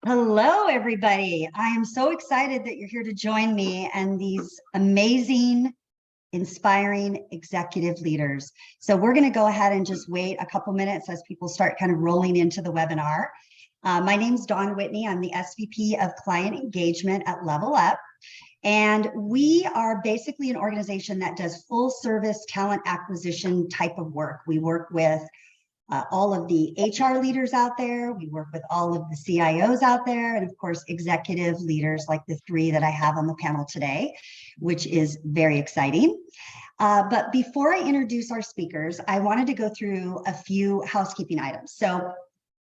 Hello, everybody. I am so excited that you're here to join me and these amazing, inspiring executive leaders. So we're going to go ahead and just wait a couple minutes as people start kind of rolling into the webinar. My name is Dawn Whitney. I'm the SVP of Client Engagement at Level Up. And we are basically an organization that does full service talent acquisition type of work. We work with all of the HR leaders out there. We work with all of the CIOs out there, and of course, executive leaders like the three that I have on the panel today, which is very exciting. But before I introduce our speakers, I wanted to go through a few housekeeping items. So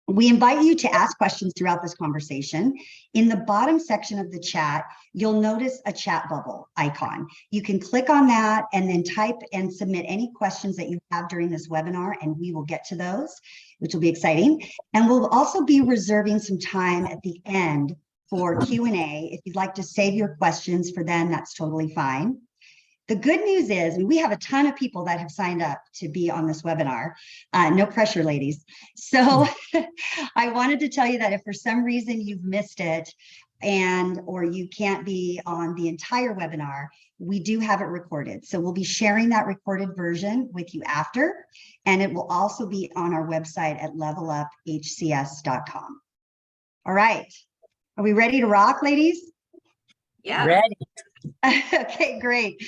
we invite you to ask questions throughout this conversation. In the bottom section of the chat, you'll notice a chat bubble icon. You can click on that and then type and submit any questions that you have during this webinar, and we will get to those, which will be exciting. And we'll also be reserving some time at the end for Q&A. If you'd like to save your questions for then, that's totally fine. The good news is we have a ton of people that have signed up to be on this webinar. No pressure, ladies. So I wanted to tell you that if for some reason you've missed it or you can't be on the entire webinar, we do have it recorded. So we'll be sharing that recorded version with you after, and it will also be on our website at leveluphcs.com. All right. Are we ready to rock, ladies? Yeah. Ready. Okay, great.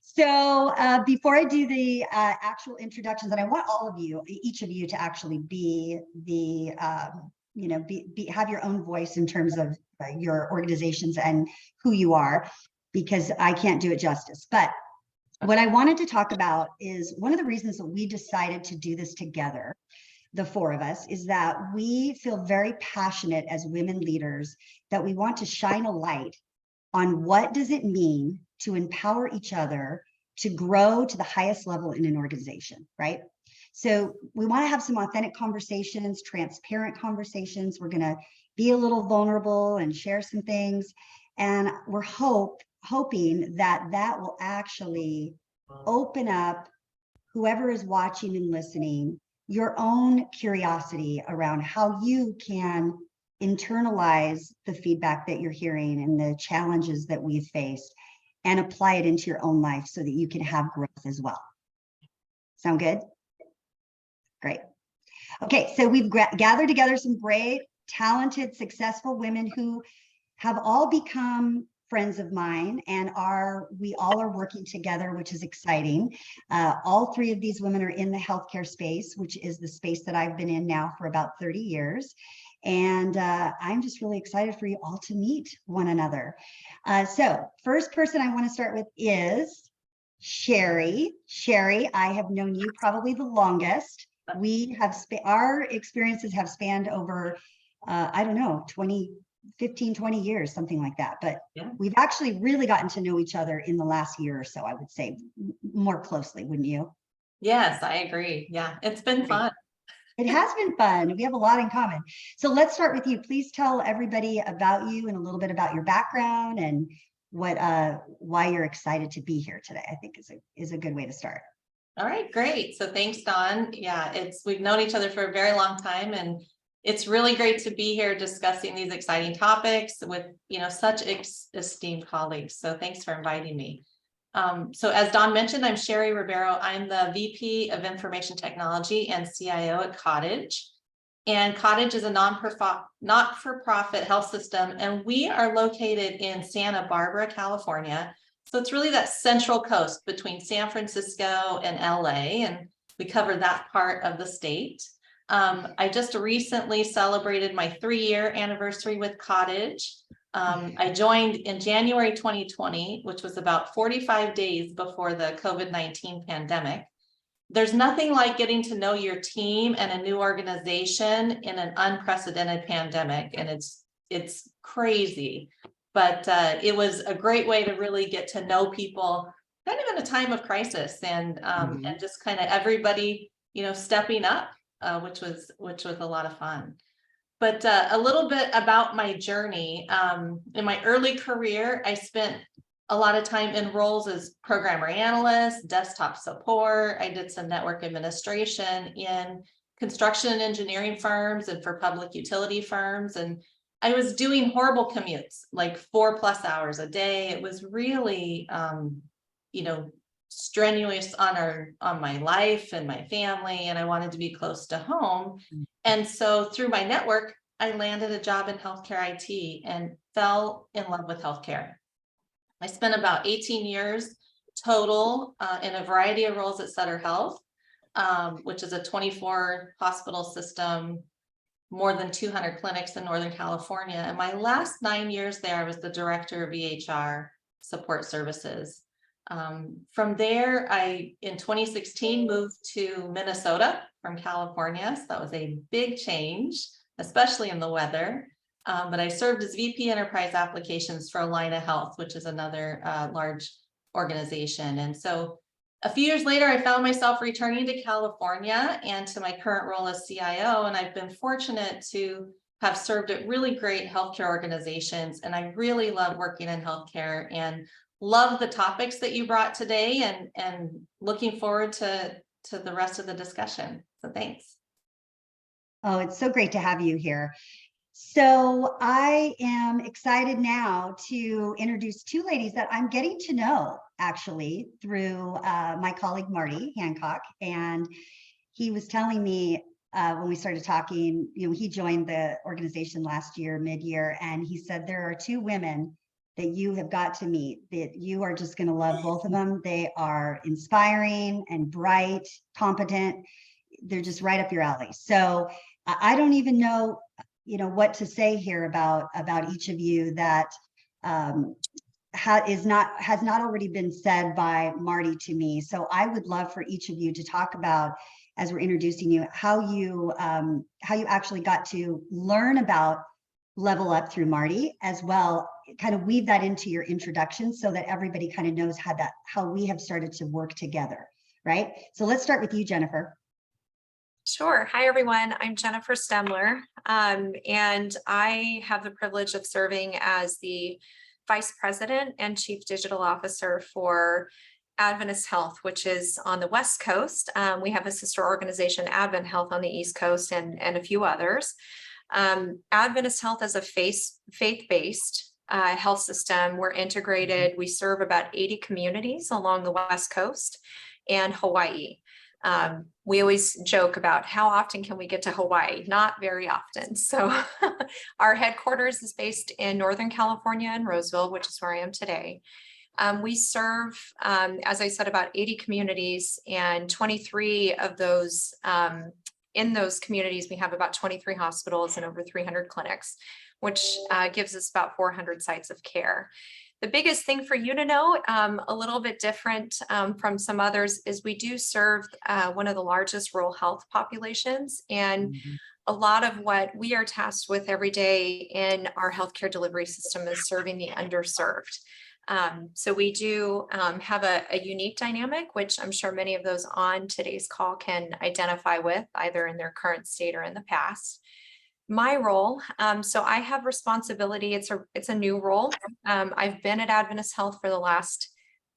So before I do the actual introductions, and I want all of you, each of you, to actually be the, have your own voice in terms of your organizations and who you are, because I can't do it justice. But what I wanted to talk about is one of the reasons that we decided to do this together, the four of us, is that we feel very passionate as women leaders that we want to shine a light on what does it mean to empower each other to grow to the highest level in an organization, right? So we want to have some authentic conversations, transparent conversations. We're going to be a little vulnerable and share some things. And we're hoping that that will actually open up whoever is watching and listening, your own curiosity around how you can internalize the feedback that you're hearing and the challenges that we've faced and apply it into your own life so that you can have growth as well. Sound good? Great. Okay, so we've gathered together some great, talented, successful women who have all become friends of mine, and we all are working together, which is exciting. All three of these women are in the healthcare space, which is the space that I've been in now for about 30 years. And I'm just really excited for you all to meet one another. So first person I want to start with is Sherry. Sherry, I have known you probably the longest. We have our experiences have spanned over, I don't know, 15, 20 years, something like that. But yeah, we've actually really gotten to know each other in the last year or so, I would say, more closely, wouldn't you? Yes, I agree. Yeah, it's been fun. It has been fun. We have a lot in common. So let's start with you. Please tell everybody about you and a little bit about your background and why you're excited to be here today. I think is a good way to start. All right, great. So thanks, Dawn. Yeah, we've known each other for a very long time, and it's really great to be here discussing these exciting topics with such esteemed colleagues. So thanks for inviting me. So as Dawn mentioned, I'm Sherry Ribeiro. I'm the VP of Information Technology and CIO at Cottage. And Cottage is a not-for-profit health system, and we are located in Santa Barbara, California. So it's really that central coast between San Francisco and LA, and we cover that part of the state. I just recently celebrated my 3-year anniversary with Cottage. I joined in January 2020, which was about 45 days before the COVID-19 pandemic. There's nothing like getting to know your team and a new organization in an unprecedented pandemic, and it's crazy. But it was a great way to really get to know people kind of in a time of crisis, and just kind of everybody, stepping up, which was a lot of fun. But a little bit about my journey. In my early career, I spent a lot of time in roles as programmer analyst, desktop support. I did some network administration in construction and engineering firms and for public utility firms. And I was doing horrible commutes, like 4+ hours a day. It was really, you know, strenuous on my life and my family, and I wanted to be close to home. And so through my network, I landed a job in healthcare IT and fell in love with healthcare. I spent about 18 years total in a variety of roles at Sutter Health, which is a 24 hospital system, more than 200 clinics in Northern California. And my last 9 years there, I was the director of EHR support services. From there, in 2016, moved to Minnesota from California. So that was a big change, especially in the weather. But I served as VP Enterprise Applications for Allina Health, which is another large organization. And so a few years later, I found myself returning to California and to my current role as CIO. And I've been fortunate to have served at really great healthcare organizations. And I really love working in healthcare and love the topics that you brought today, and looking forward to the rest of the discussion. So thanks. Oh, it's so great to have you here. So I am excited now to introduce two ladies that I'm getting to know actually through my colleague, Marty Hancock. And he was telling me when we started talking, he joined the organization last year, mid-year, and he said, there are two women that you have got to meet that you are just going to love both of them. They are inspiring and bright, competent. They're just right up your alley. So I don't even know what to say here about each of you that has not already been said by Marty to me. So I would love for each of you to talk about, as we're introducing you, how you actually got to learn about Level Up through Marty, as well, kind of weave that into your introduction so that everybody kind of knows how we have started to work together, right? So let's start with you, Jennifer. Sure. Hi, everyone. I'm Jennifer Stemler, and I have the privilege of serving as the Vice President and Chief Digital Officer for Adventist Health, which is on the West Coast. We have a sister organization, Advent Health, on the East Coast, and a few others. Adventist Health is a faith-based health system. We're integrated. We serve about 80 communities along the West Coast and Hawaii. We always joke about how often can we get to Hawaii? Not very often. So our headquarters is based in Northern California in Roseville, which is where I am today. We serve, as I said, about 80 communities, and 23 of those, in those communities, we have about 23 hospitals and over 300 clinics, which gives us about 400 sites of care. The biggest thing for you to know, a little bit different from some others, is we do serve one of the largest rural health populations, and a lot of what we are tasked with every day in our healthcare delivery system is serving the underserved. So we do have a unique dynamic, which I'm sure many of those on today's call can identify with, either in their current state or in the past. My role, so I have responsibility. It's a new role. I've been at Adventist Health for the last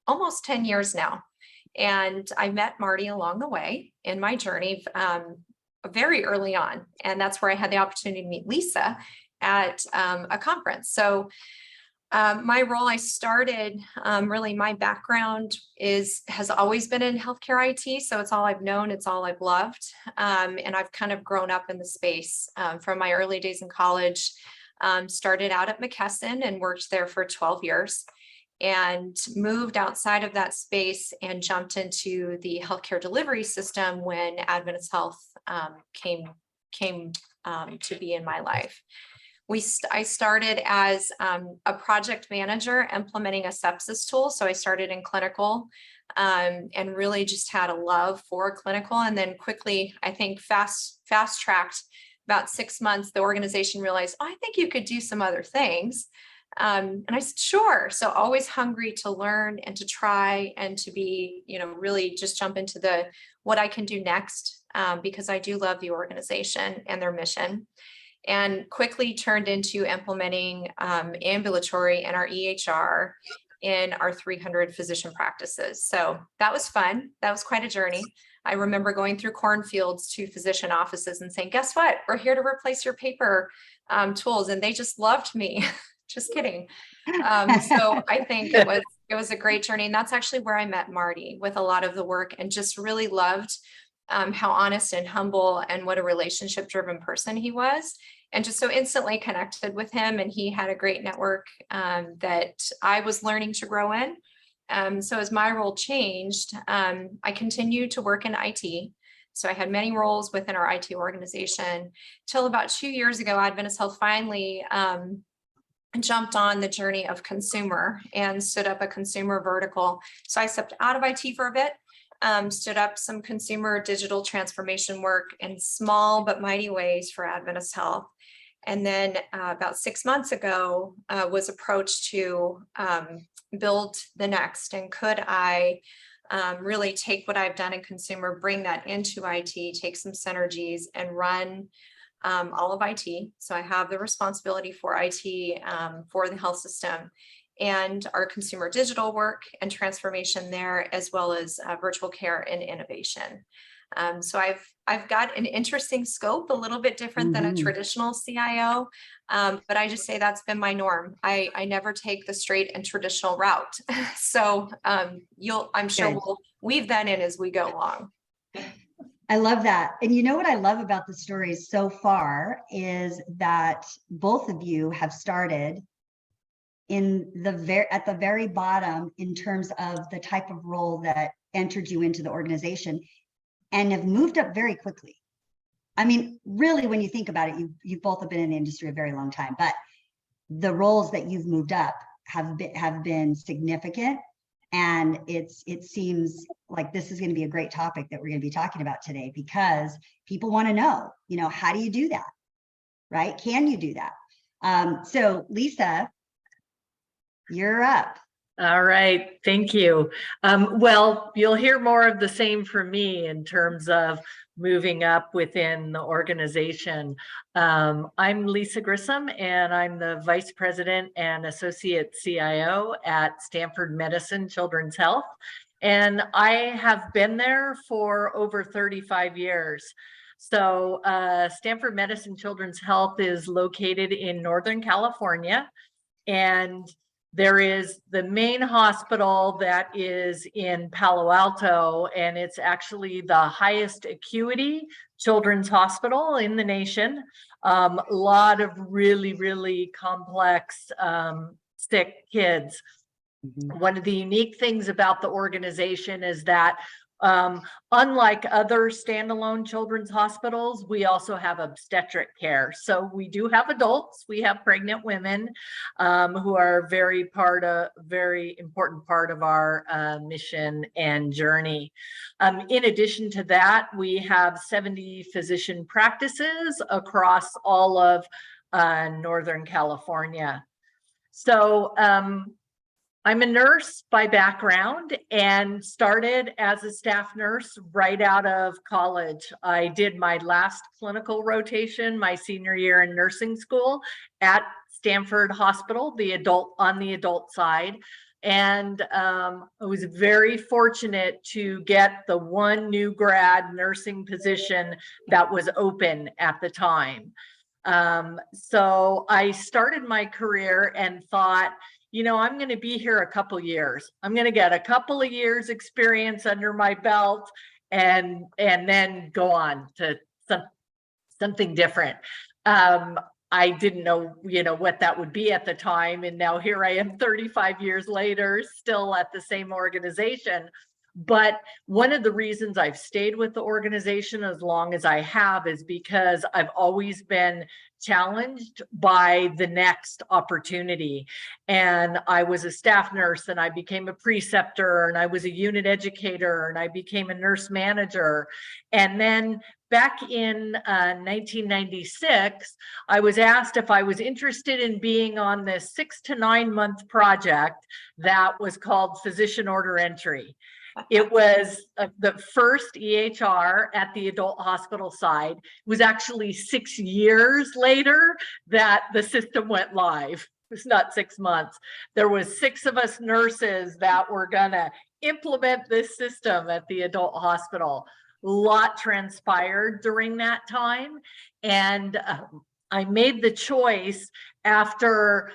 almost 10 years now, and I met Marty along the way in my journey very early on, and that's where I had the opportunity to meet Lisa at a conference. So my role, I started, really my background has always been in healthcare IT. So it's all I've known, it's all I've loved. And I've kind of grown up in the space from my early days in college, started out at McKesson and worked there for 12 years and moved outside of that space and jumped into the healthcare delivery system when Adventist Health came to be in my life. I started as a project manager implementing a sepsis tool. So I started in clinical and really just had a love for clinical, and then quickly, I think fast tracked about 6 months, the organization realized, oh, I think you could do some other things. And I said, sure. So always hungry to learn and to try and to be, really just jump into what I can do next, because I do love the organization and their mission. And quickly turned into implementing ambulatory and our EHR in our 300 physician practices. So that was fun. That was quite a journey. I remember going through cornfields to physician offices and saying, guess what? We're here to replace your paper tools. And they just loved me. Just kidding. So I think it was a great journey. And that's actually where I met Marty with a lot of the work, and just really loved how honest and humble and what a relationship driven person he was, and just so instantly connected with him. And he had a great network that I was learning to grow in. So as my role changed, I continued to work in IT. So I had many roles within our IT organization till about 2 years ago. Adventist Health finally jumped on the journey of consumer and stood up a consumer vertical. So I stepped out of IT for a bit, stood up some consumer digital transformation work in small but mighty ways for Adventist Health. And then about 6 months ago, was approached to build the next. And could I really take what I've done in consumer, bring that into IT, take some synergies, and run all of IT. So I have the responsibility for IT for the health system and our consumer digital work and transformation there, as well as virtual care and innovation. So I've got an interesting scope, a little bit different than a traditional CIO, but I just say that's been my norm. I never take the straight and traditional route. So I'm sure we'll weave that in as we go along. I love that. And you know what I love about the stories so far is that both of you have started at the very bottom in terms of the type of role that entered you into the organization, and have moved up very quickly. I mean, really, when you think about it, you've both have been in the industry a very long time, but the roles that you've moved up have been significant. And it seems like this is going to be a great topic that we're going to be talking about today, because people want to know, how do you do that? Right? Can you do that? So Lisa, you're up. All right, thank you. Well, you'll hear more of the same from me in terms of moving up within the organization. I'm Lisa Grissom, and I'm the Vice President and Associate CIO at Stanford Medicine Children's Health. And I have been there for over 35 years. So Stanford Medicine Children's Health is located in Northern California, and there is the main hospital that is in Palo Alto, and it's actually the highest acuity children's hospital in the nation. A lot of really, really complex sick kids. One of the unique things about the organization is that unlike other standalone children's hospitals, we also have obstetric care. So we do have adults, we have pregnant women who are a very important part of our mission and journey. In addition to that, we have 70 physician practices across all of Northern California. So I'm a nurse by background and started as a staff nurse right out of college. I did my last clinical rotation my senior year in nursing school at Stanford Hospital, on the adult side. And I was very fortunate to get the one new grad nursing position that was open at the time. So I started my career and thought, I'm going to be here a couple years. I'm going to get a couple of years experience under my belt and then go on to something different. I didn't know, what that would be at the time. And now here I am 35 years later, still at the same organization. But one of the reasons I've stayed with the organization as long as I have is because I've always been challenged by the next opportunity. And I was a staff nurse, and I became a preceptor, and I was a unit educator, and I became a nurse manager. And then back in 1996, I was asked if I was interested in being on this 6 to 9 month project that was called Physician Order Entry. It was the first EHR at the adult hospital side. It was actually 6 years later that the system went live. It was not 6 months. There was 6 of us nurses that were gonna implement this system at the adult hospital. lot transpired during that time. And I made the choice after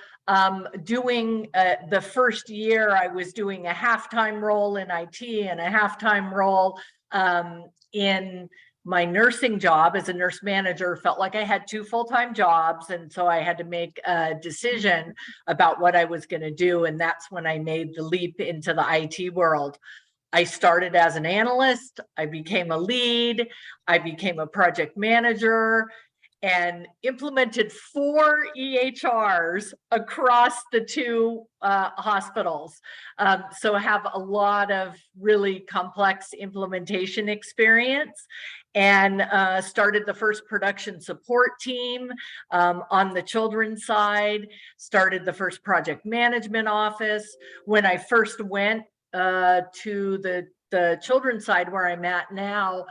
doing the first year. I was doing a half-time role in IT and a half-time role in my nursing job as a nurse manager. Felt like I had 2 full-time jobs. And so I had to make a decision about what I was going to do. And that's when I made the leap into the IT world. I started as an analyst. I became a lead. I became a project manager and implemented 4 EHRs across the 2 hospitals. So I have a lot of really complex implementation experience, and started the first production support team on the children's side, started the first project management office. When I first went to the children's side where I'm at now,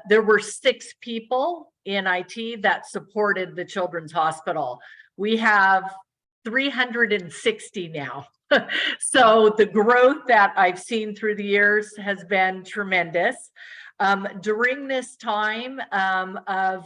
there were 6 people in IT that supported the children's hospital. We have 360 now. So the growth that I've seen through the years has been tremendous. During this time of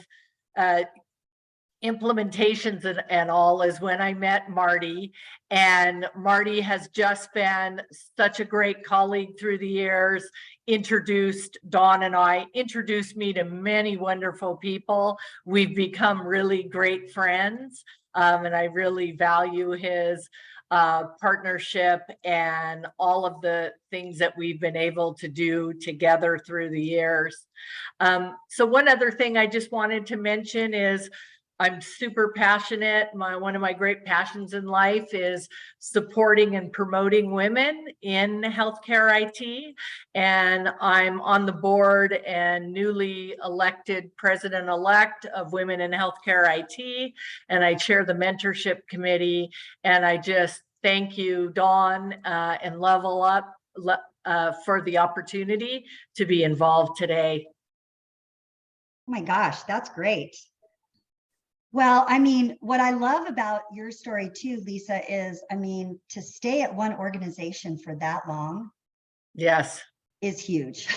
implementations and all is when I met Marty, and Marty has just been such a great colleague through the years, introduced Dawn and I, introduced me to many wonderful people. We've become really great friends, and I really value his partnership and all of the things that we've been able to do together through the years. So one other thing I just wanted to mention is I'm super passionate. One of my great passions in life is supporting and promoting women in healthcare IT. And I'm on the board and newly elected president-elect of Women in Healthcare IT. And I chair the mentorship committee. And I just thank you, Dawn and Level Up for the opportunity to be involved today. Oh my gosh, that's great. Well, I mean, what I love about your story too, Lisa, is, I mean, to stay at one organization for that long. Yes. Is huge,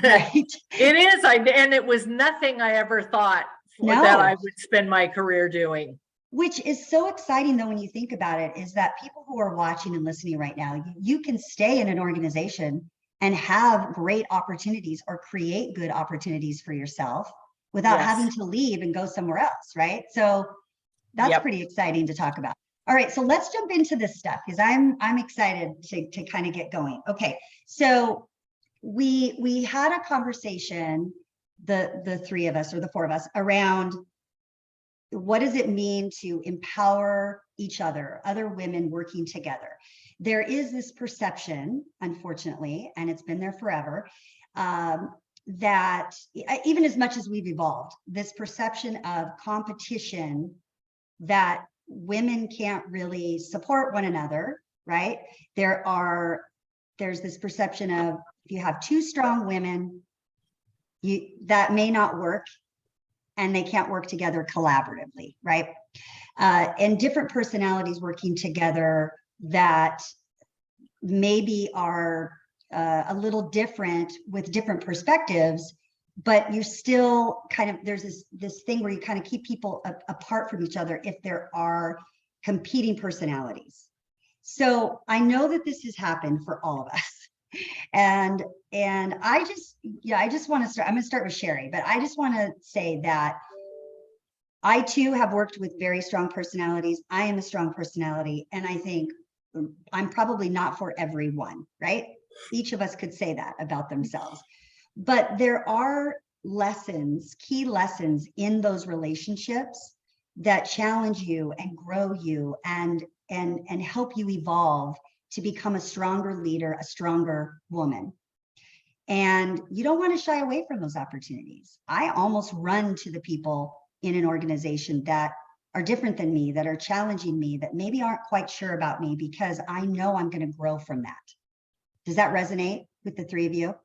right? It is. And it was nothing I ever thought that I would spend my career doing. Which is so exciting though, when you think about it, is that people who are watching and listening right now, you can stay in an organization and have great opportunities or create good opportunities for yourself without having to leave and go somewhere else, right? So that's pretty exciting to talk about. All right, so let's jump into this stuff because I'm excited to kind of get going. Okay, so we had a conversation, the 3 of us or the 4 of us, around what does it mean to empower each other women working together. There is this perception, unfortunately, and it's been there forever, that even as much as we've evolved, this perception of competition, that women can't really support one another, right? There's this perception of, if you have 2 strong women, that may not work, and they can't work together collaboratively, right? And different personalities working together that maybe are a little different with different perspectives, but you still kind of, there's this thing where you kind of keep people apart from each other if there are competing personalities. So I know that this has happened for all of us. And I just want to start, I'm going to start with Sherry, but I just want to say that I too have worked with very strong personalities. I am a strong personality, and I think I'm probably not for everyone, right? Each of us could say that about themselves, but there are lessons, key lessons in those relationships that challenge you and grow you and help you evolve to become a stronger leader, a stronger woman. And you don't want to shy away from those opportunities. I almost run to the people in an organization that are different than me, that are challenging me, that maybe aren't quite sure about me, because I know I'm going to grow from that. Does that resonate with the 3 of you?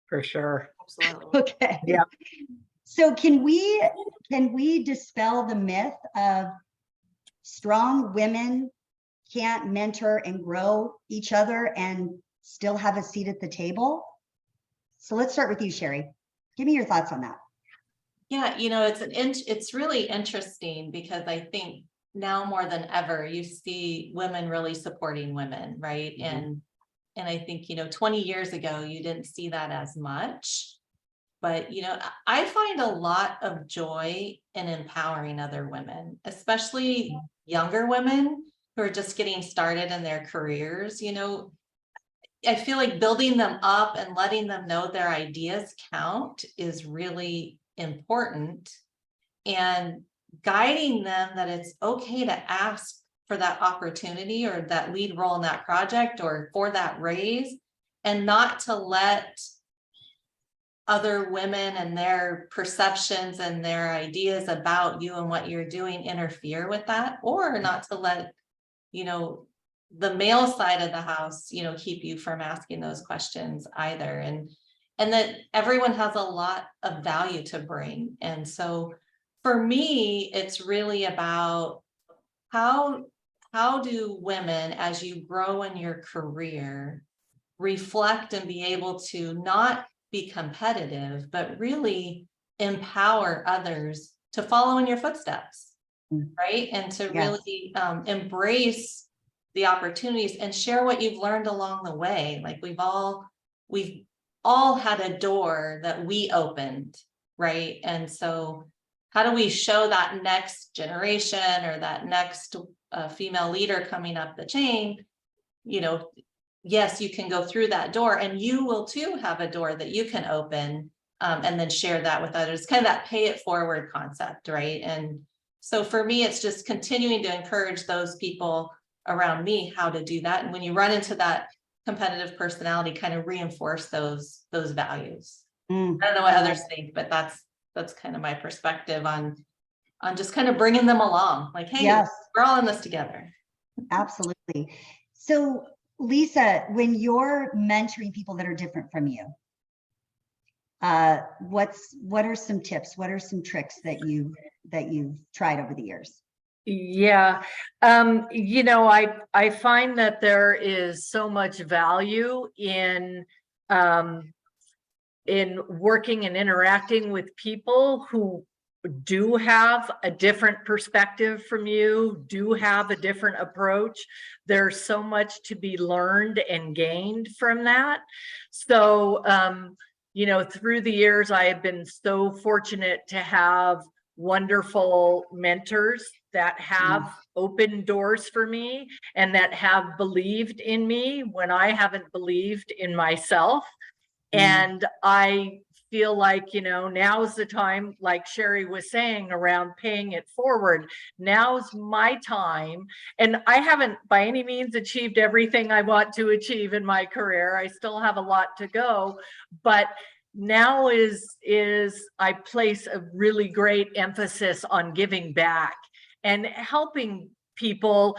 For sure. Absolutely. Okay. Yeah. So can we dispel the myth of strong women can't mentor and grow each other and still have a seat at the table? So let's start with you, Sherry. Give me your thoughts on that. Yeah, it's really interesting because I think now more than ever, you see women really supporting women, right? Mhm. And I think, 20 years ago, you didn't see that as much. But, I find a lot of joy in empowering other women, especially younger women who are just getting started in their careers. I feel like building them up and letting them know their ideas count is really important, and guiding them that it's okay to ask for that opportunity or that lead role in that project or for that raise, and not to let other women and their perceptions and their ideas about you and what you're doing interfere with that, or not to let, you know, the male side of the house, keep you from asking those questions either. And that everyone has a lot of value to bring. And so for me, it's really about how do women, as you grow in your career, reflect and be able to not be competitive, but really empower others to follow in your footsteps, Mm. right? And to Yes. really embrace the opportunities and share what you've learned along the way. Like we've all had a door that we opened, right? And so how do we show that next generation or that next female leader coming up the chain, yes, you can go through that door, and you will too have a door that you can open, and then share that with others. Kind of that pay it forward concept, right? And so for me, it's just continuing to encourage those people around me how to do that. And when you run into that competitive personality, kind of reinforce those values. Mm. I don't know what others think, but that's kind of my perspective on just kind of bringing them along. Like, hey, Yes, we're all in this together. absolutely. So Lisa, when you're mentoring people that are different from you, what are some tips? What are some tricks that you've tried over the years? Yeah, I find that there is so much value in working and interacting with people who do have a different perspective from you, do have a different approach. There's so much to be learned and gained from that. So, through the years, I have been so fortunate to have wonderful mentors that have opened doors for me and that have believed in me when I haven't believed in myself. And I feel like, now's the time, like Sherry was saying, around paying it forward. Now's my time. And I haven't by any means achieved everything I want to achieve in my career. I still have a lot to go, but now is I place a really great emphasis on giving back and helping people,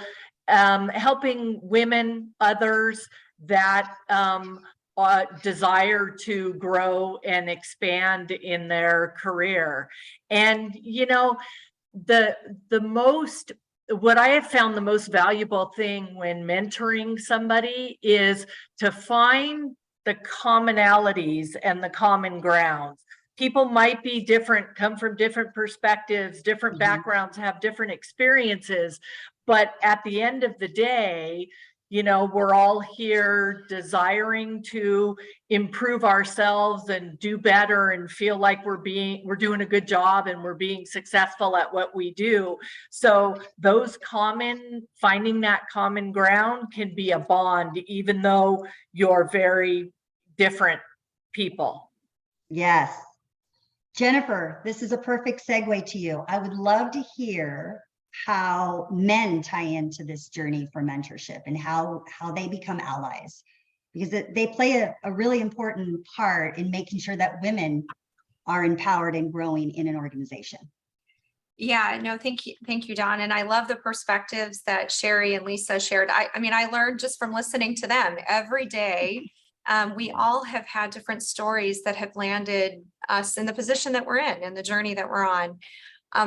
helping women, others that desire to grow and expand in their career. And what I have found the most valuable thing when mentoring somebody is to find the commonalities and the common grounds. People might be different, come from different perspectives, different backgrounds, have different experiences, but at the end of the day, we're all here desiring to improve ourselves and do better and feel like we're doing a good job and we're being successful at what we do. So finding that common ground can be a bond, even though you're very different people. Yes. Jennifer, this is a perfect segue to you. I would love to hear how men tie into this journey for mentorship and how they become allies, because they play a really important part in making sure that women are empowered and growing in an organization. Yeah, no, thank you, Dawn. And I love the perspectives that Sherry and Lisa shared. I learned just from listening to them every day. We all have had different stories that have landed us in the position that we're in and the journey that we're on.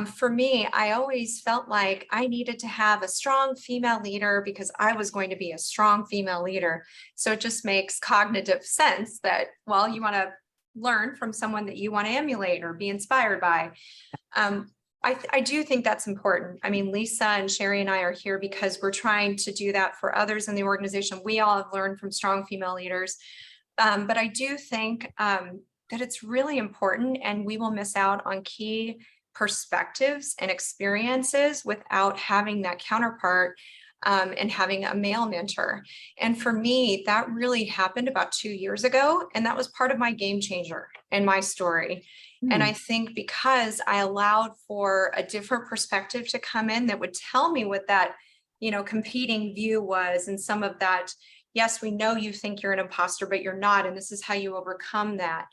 For me, I always felt like I needed to have a strong female leader because I was going to be a strong female leader. So it just makes cognitive sense that, well, you want to learn from someone that you want to emulate or be inspired by. I do think that's important. I mean, Lisa and Sherry and I are here because we're trying to do that for others in the organization. We all have learned from strong female leaders. But I do think that it's really important, and we will miss out on key perspectives and experiences without having that counterpart and having a male mentor. And for me, that really happened about 2 years ago. And that was part of my game changer in my story. And I think because I allowed for a different perspective to come in that would tell me what that, competing view was, and some of that, yes, we know you think you're an imposter, but you're not, and this is how you overcome that.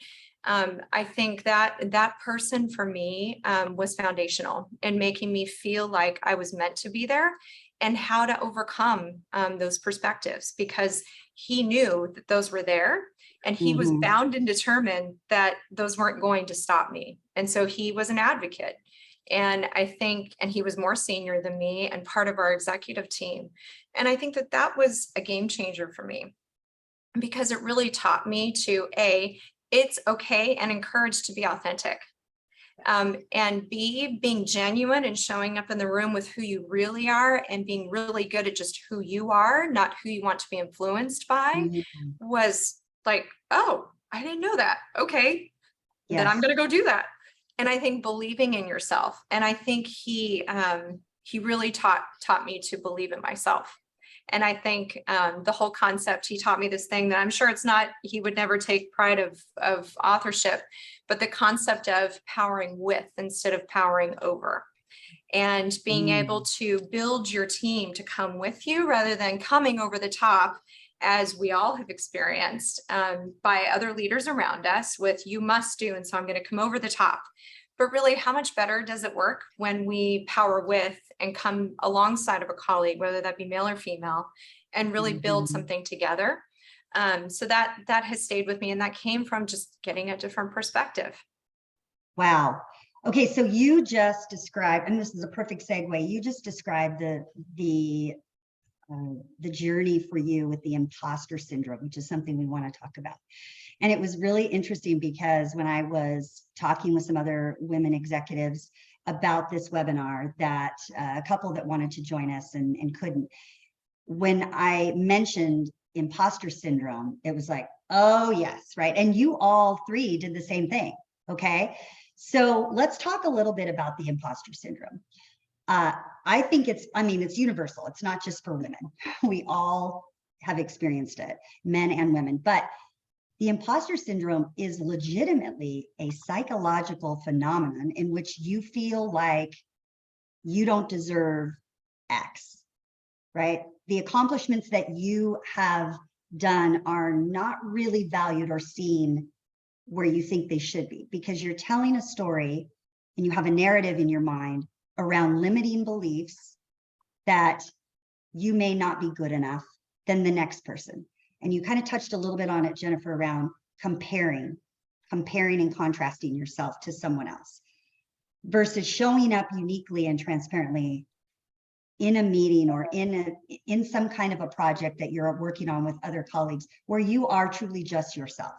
I think that person for me was foundational in making me feel like I was meant to be there, and how to overcome those perspectives, because he knew that those were there, and he was bound and determined that those weren't going to stop me. And so he was an advocate. And I think, and he was more senior than me and part of our executive team. And I think that was a game changer for me, because it really taught me to it's okay and encouraged to be authentic. And B, being genuine and showing up in the room with who you really are, and being really good at just who you are, not who you want to be influenced by, was like, oh, I didn't know that. Okay, then I'm going to go do that. And I think believing in yourself. And I think he really taught me to believe in myself. And I think the whole concept, he taught me this thing that I'm sure it's not, he would never take pride of authorship, but the concept of powering with instead of powering over, and being able to build your team to come with you rather than coming over the top, as we all have experienced by other leaders around us with you must do, and so I'm going to come over the top. But really, how much better does it work when we power with and come alongside of a colleague, whether that be male or female, and really build something together? So that has stayed with me, and that came from just getting a different perspective. Wow. Okay, so you just described, and this is a perfect segue, you just described the journey for you with the imposter syndrome, which is something we want to talk about. And it was really interesting because when I was talking with some other women executives about this webinar, that a couple that wanted to join us and couldn't, when I mentioned imposter syndrome, it was like, oh yes, right. And you all three did the same thing. Okay. So let's talk a little bit about the imposter syndrome. I think it's universal. It's not just for women. We all have experienced it, men and women, but the imposter syndrome is legitimately a psychological phenomenon in which you feel like you don't deserve X, right? The accomplishments that you have done are not really valued or seen where you think they should be, because you're telling a story and you have a narrative in your mind around limiting beliefs that you may not be good enough than the next person. And you kind of touched a little bit on it, Jennifer, around comparing and contrasting yourself to someone else versus showing up uniquely and transparently in a meeting or in some kind of a project that you're working on with other colleagues where you are truly just yourself.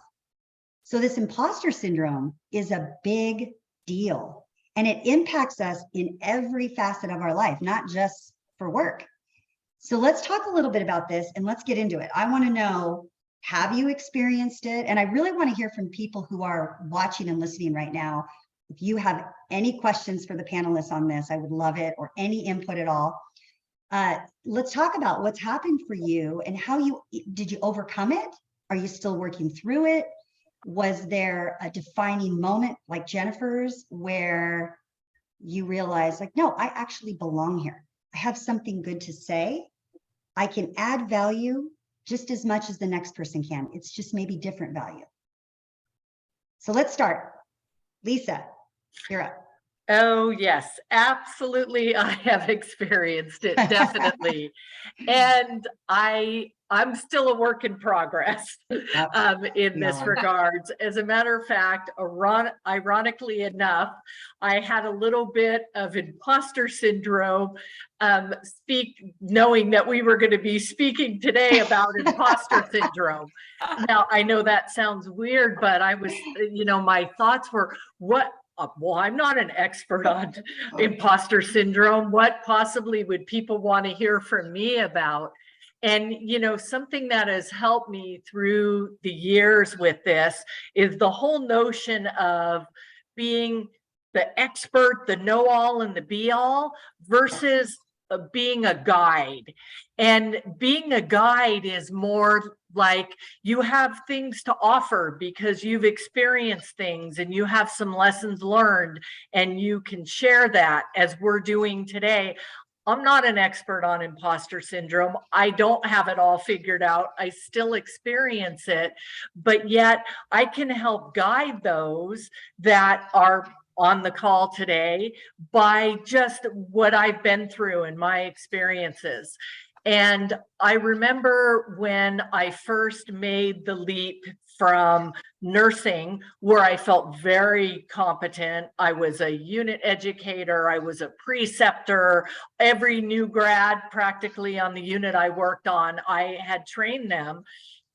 So this imposter syndrome is a big deal, and it impacts us in every facet of our life, not just for work. So let's talk a little bit about this and let's get into it. I want to know, have you experienced it? And I really want to hear from people who are watching and listening right now. If you have any questions for the panelists on this, I would love it, or any input at all. Let's talk about what's happened for you and how did you overcome it? Are you still working through it? Was there a defining moment like Jennifer's where you realized, like, no, I actually belong here. I have something good to say. I can add value just as much as the next person can. It's just maybe different value. So let's start. Lisa, you're up. Oh, yes, absolutely. I have experienced it, definitely. And I I'm still a work in progress in we this all are. regards. As a matter of fact, ironically enough, I had a little bit of imposter syndrome, knowing that we were going to be speaking today about imposter syndrome. Now, I know that sounds weird, but I was, my thoughts were, well, I'm not an expert on imposter syndrome. What possibly would people want to hear from me about? And, something that has helped me through the years with this is the whole notion of being the expert, the know-all and the be-all versus being a guide. And being a guide is more like you have things to offer because you've experienced things and you have some lessons learned and you can share that, as we're doing today. I'm not an expert on imposter syndrome. I don't have it all figured out. I still experience it, but yet I can help guide those that are on the call today by just what I've been through and my experiences. And I remember when I first made the leap from nursing, where I felt very competent. I was a unit educator, I was a preceptor. Every new grad practically on the unit I worked on, I had trained them,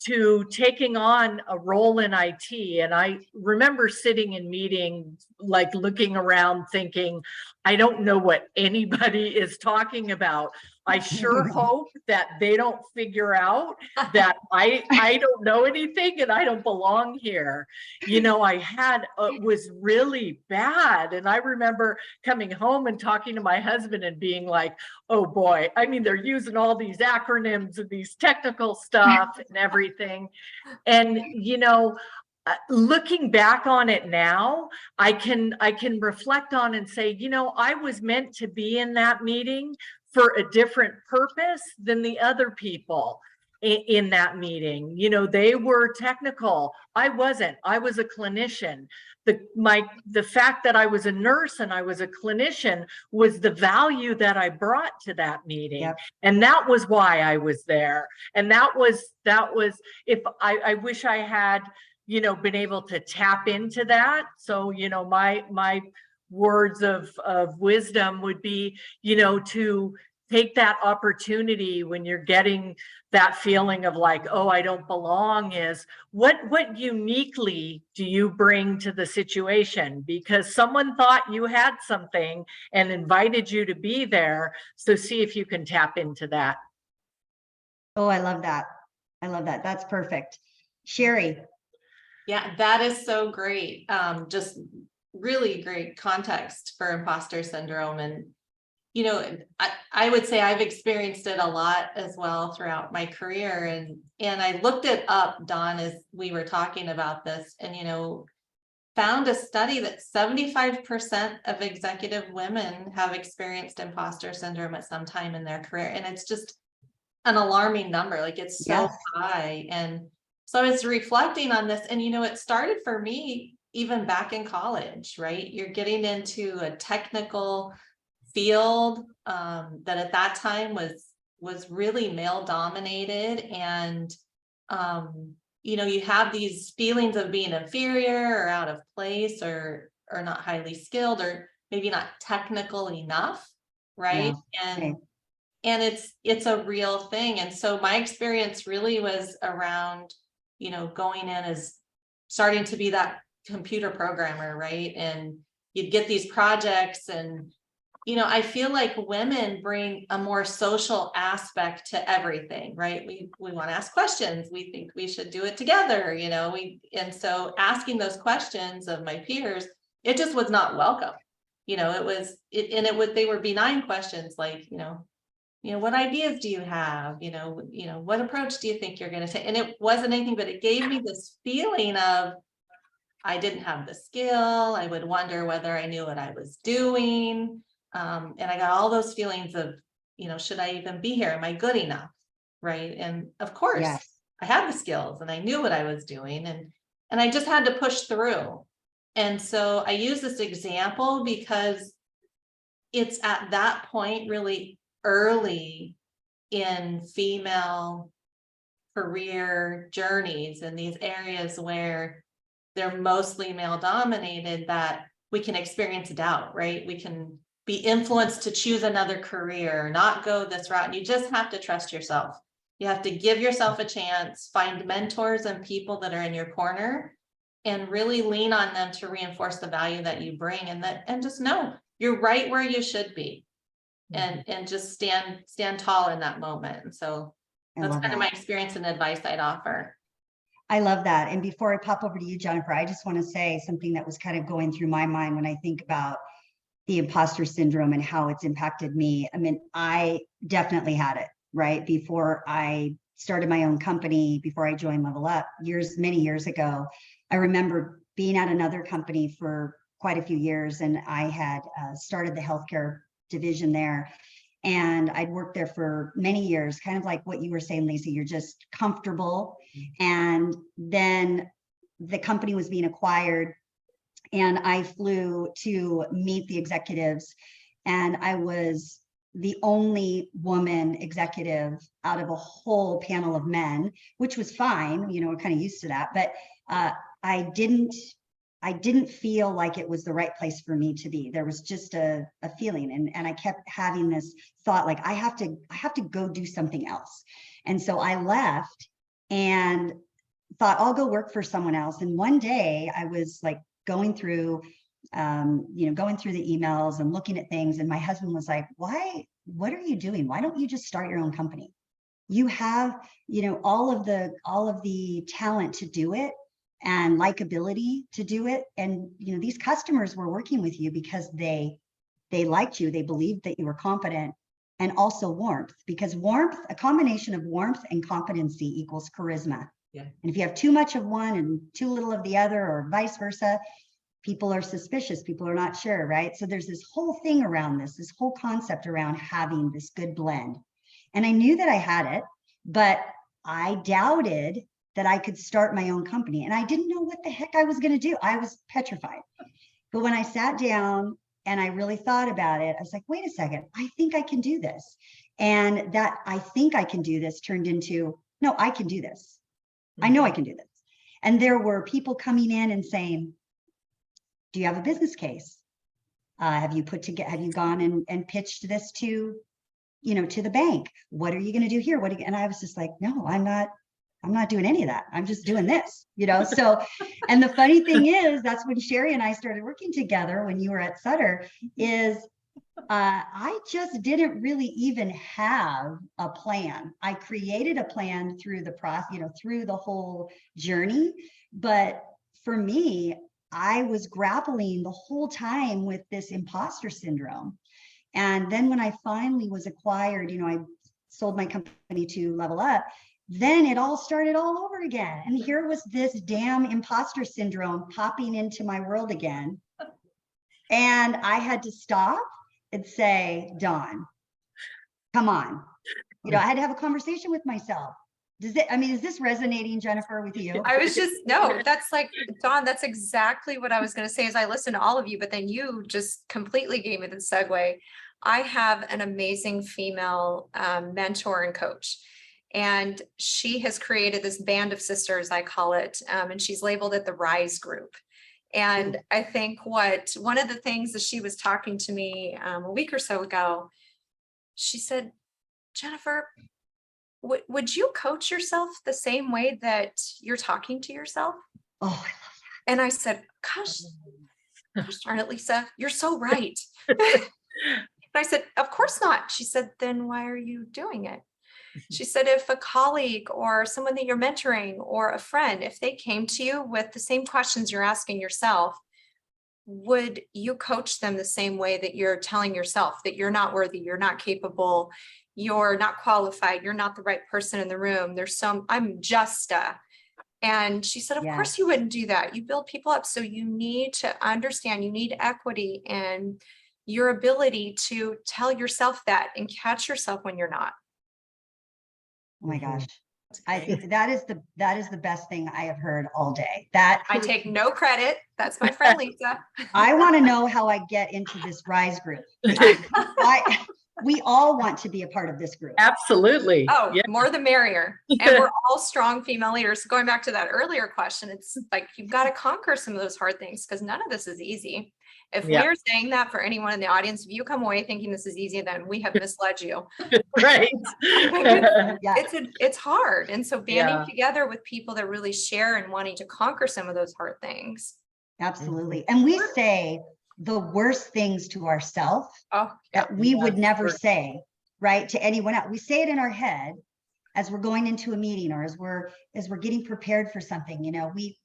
to taking on a role in IT. And I remember sitting in meetings, like looking around thinking, I don't know what anybody is talking about. I sure hope that they don't figure out that I don't know anything and I don't belong here. I had, it was really bad. And I remember coming home and talking to my husband and being like, oh boy, I mean, they're using all these acronyms and these technical stuff and everything. And, looking back on it now, I can reflect on and say, I was meant to be in that meeting for a different purpose than the other people in that meeting. They were technical. I wasn't. I was a clinician. The fact that I was a nurse and I was a clinician was the value that I brought to that meeting. Yep. And that was why I was there. And that was if I wish I had, been able to tap into that. So, my words of wisdom would be, to take that opportunity when you're getting that feeling of like, oh, I don't belong, is what uniquely do you bring to the situation? Because someone thought you had something and invited you to be there. So see if you can tap into that. Oh, I love that. I love that. That's perfect. Sherry. Yeah, that is so great. Just really great context for imposter syndrome. And, I would say I've experienced it a lot as well throughout my career. And I looked it up, Dawn, as we were talking about this, and, found a study that 75% of executive women have experienced imposter syndrome at some time in their career. And it's just an alarming number. Like, it's so high. And so I was reflecting on this, and, it started for me even back in college, right? You're getting into a technical field that at that time was really male dominated. And, you have these feelings of being inferior or out of place or not highly skilled or maybe not technical enough. Right. Yeah. And it's a real thing. And so my experience really was around, going in as starting to be that computer programmer, right? And you'd get these projects and, I feel like women bring a more social aspect to everything, right? We want to ask questions. We think we should do it together, and so asking those questions of my peers, it just was not welcome. They were benign questions like, what ideas do you have? What approach do you think you're going to take? And it wasn't anything, but it gave me this feeling of, I didn't have the skill. I would wonder whether I knew what I was doing. And I got all those feelings of, should I even be here? Am I good enough? Right. And of course I had the skills and I knew what I was doing, and I just had to push through. And so I use this example because it's at that point really early in female career journeys in these areas where they're mostly male dominated, that we can experience doubt, right? We can be influenced to choose another career, not go this route. And you just have to trust yourself. You have to give yourself a chance, find mentors and people that are in your corner, and really lean on them to reinforce the value that you bring, and just know you're right where you should be, and just stand tall in that moment. And so I that's love kind of my that. experience and advice I'd offer. I love that. And before I pop over to you, Jennifer, I just want to say something that was kind of going through my mind when I think about the imposter syndrome and how it's impacted me. I mean, I definitely had it, right? Before I started my own company, before I joined Level Up many years ago, I remember being at another company for quite a few years, and I had started the healthcare division there. And I'd worked there for many years, kind of like what you were saying, Lisa, you're just comfortable. And then the company was being acquired, and I flew to meet the executives, and I was the only woman executive out of a whole panel of men, which was fine. You know, we're kind of used to that, but I didn't feel like it was the right place for me to be. There was just a feeling, and I kept having this thought, like, I have to go do something else. And so I left and thought, I'll go work for someone else. And one day I was like going through the emails and looking at things, and my husband was like, what are you doing? Why don't you just start your own company? You have, all of the talent to do it, and likability to do it. And, these customers were working with you because they liked you. They believed that you were competent, and also warmth, because a combination of warmth and competency equals charisma. Yeah. And if you have too much of one and too little of the other, or vice versa, people are suspicious. People are not sure, right? So there's this whole thing around this whole concept around having this good blend. And I knew that I had it, but I doubted that I could start my own company. And I didn't know what the heck I was going to do. I was petrified. But when I sat down and I really thought about it, I was like, wait a second, I think I can do this. And that I think I can do this turned into, no, I can do this. I know I can do this. And there were people coming in and saying, do you have a business case? Have you gone and pitched this to the bank? What are you going to do here? And I was just like, no, I'm not doing any of that. I'm just doing this, So, and the funny thing is, that's when Sherry and I started working together when you were at Sutter, is I just didn't really even have a plan. I created a plan through the process, through the whole journey. But for me, I was grappling the whole time with this imposter syndrome. And then when I finally was acquired, I sold my company to Level Up, then it all started all over again. And here was this damn imposter syndrome popping into my world again. And I had to stop and say, Dawn, come on. I had to have a conversation with myself. Is this resonating, Jennifer, with you? I was no, that's like, Dawn, that's exactly what I was going to say as I listened to all of you, but then you just completely gave me the segue. I have an amazing female mentor and coach, and she has created this band of sisters, I call it, and she's labeled it the Rise Group. And I think one of the things that she was talking to me a week or so ago, she said, Jennifer, would you coach yourself the same way that you're talking to yourself? Oh, I love that. And I said, gosh darn it, Lisa, you're so right. And I said, of course not. She said, then why are you doing it? She said, if a colleague or someone that you're mentoring or a friend, if they came to you with the same questions you're asking yourself, would you coach them the same way that you're telling yourself that you're not worthy, you're not capable, you're not qualified, you're not the right person in the room? I'm just and she said, of course you wouldn't do that. You build people up. So you need to understand, you need equity and your ability to tell yourself that and catch yourself when you're not. Oh my gosh. I think that is the best thing I have heard all day. That I take no credit. That's my friend Lisa. I want to know how I get into this Rise Group. we all want to be a part of this group. Absolutely. Oh, Yeah. more the merrier. And we're all strong female leaders. Going back to that earlier question, it's like you've got to conquer some of those hard things because none of this is easy. If Yeah. we're saying that for anyone in the audience, if you come away thinking this is easy, then we have misled you. Right. Yeah, It's hard. And so banding Yeah. together with people that really share and wanting to conquer some of those hard things. absolutely. And we say the worst things to ourselves Oh, that we would Yes, never for- say, right, to anyone else. We say it in our head as we're going into a meeting or as we're getting prepared for something, you know, we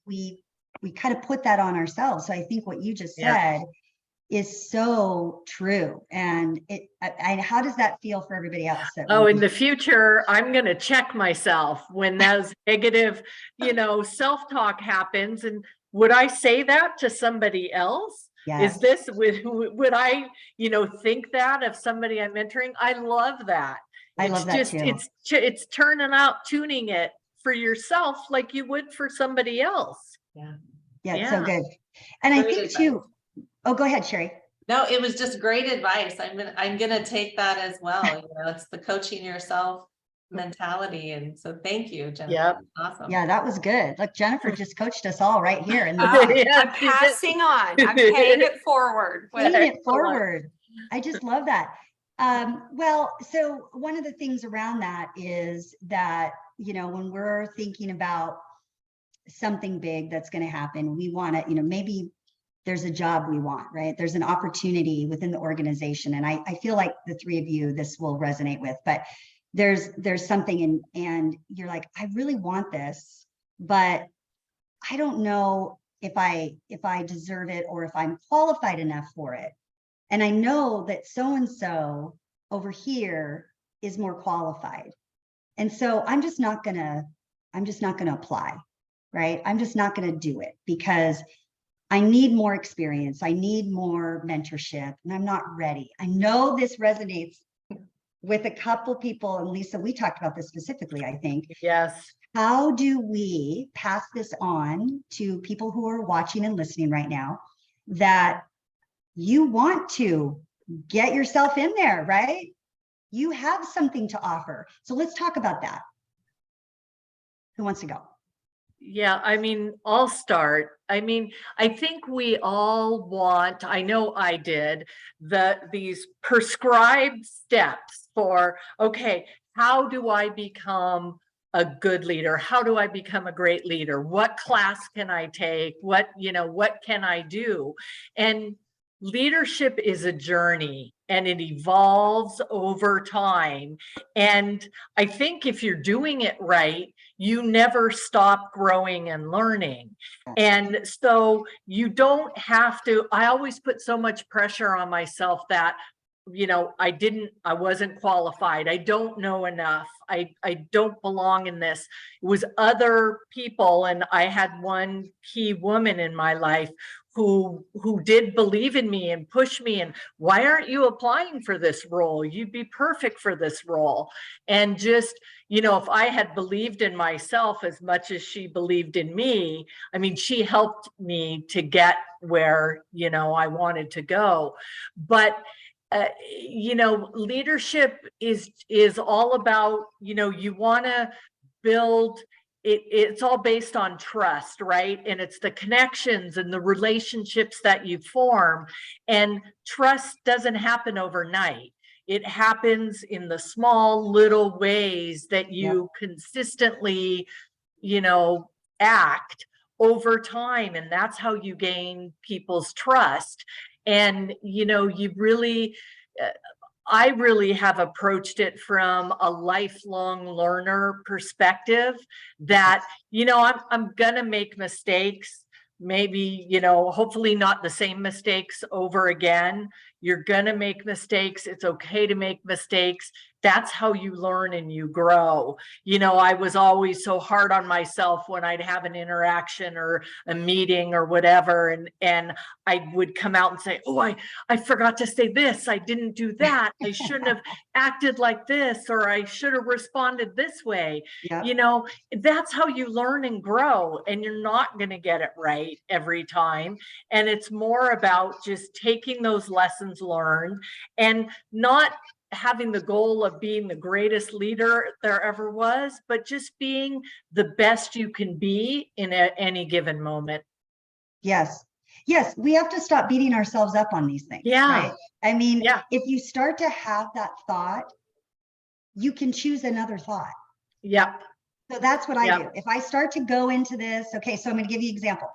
kind of put that on ourselves. So I think what you just Yeah. said is so true. And how does that feel for everybody else? Oh, in the future, I'm going to check myself when those negative, self-talk happens. And would I say that to somebody else? Yes. Is this, would I, think that of somebody I'm mentoring? I love that. I love that too. It's tuning it for yourself like you would for somebody else. Yeah. Yeah, it's so Yeah. good. And I Great think advice. too, oh, go ahead, Sherry. No, it was just great advice. I'm gonna take that as well. It's the coaching yourself mentality. And so thank you, Jennifer. Yep. Awesome. Yeah, that was good. Look, Jennifer just coached us all right here in the Yeah, I'm passing on. I'm paying it forward. paying it Excellent. forward. I just love that. Well, so one of the things around that is that, when we're thinking about something big that's going to happen, we want to, maybe there's a job we want, right? There's an opportunity within the organization. And I feel like the three of you, this will resonate with, but there's something and you're like, I really want this, but I don't know if I deserve it or if I'm qualified enough for it. And I know that so-and-so over here is more qualified. And so I'm just not gonna apply, right? I'm just not gonna do it because I need more experience. I need more mentorship and I'm not ready. I know this resonates with a couple people, and Lisa, we talked about this specifically, I think. Yes. How do we pass this on to people who are watching and listening right now that you want to get yourself in there, right? You have something to offer. So let's talk about that. Who wants to go? Yeah, I'll start. I think we all want, I know I did, these prescribed steps for, okay, how do I become a good leader? How do I become a great leader? What class can I take? What can I do? And leadership is a journey and it evolves over time. And I think if you're doing it right, you never stop growing and learning. And so you don't have to, I always put so much pressure on myself that, I wasn't qualified. I don't know enough. I don't belong in this. It was other people. And I had one key woman in my life who did believe in me and push me. And why aren't you applying for this role? You'd be perfect for this role. And just, if I had believed in myself as much as she believed in me, she helped me to get where, I wanted to go. But leadership is all about, you want to build it. It's all based on trust, right? And it's the connections and the relationships that you form. And trust doesn't happen overnight. It happens in the small little ways that you consistently, act over time. And that's how you gain people's trust. And, I really have approached it from a lifelong learner perspective that, I'm going to make mistakes, maybe, hopefully not the same mistakes over again. You're going to make mistakes. It's okay to make mistakes. That's how you learn and you grow. I was always so hard on myself when I'd have an interaction or a meeting or whatever. And I would come out and say, oh, I forgot to say this. I didn't do that. I shouldn't have acted like this, or I should have responded this way. Yep. That's how you learn and grow, and you're not going to get it right every time. And it's more about just taking those lessons lessons learned, and not having the goal of being the greatest leader there ever was, but just being the best you can be in any given moment. Yes. Yes, we have to stop beating ourselves up on these things, Yeah. right? I mean, Yeah. if you start to have that thought, you can choose another thought. Yep. So that's what I Yep. do. If I start to go into this, okay, so I'm going to give you an example.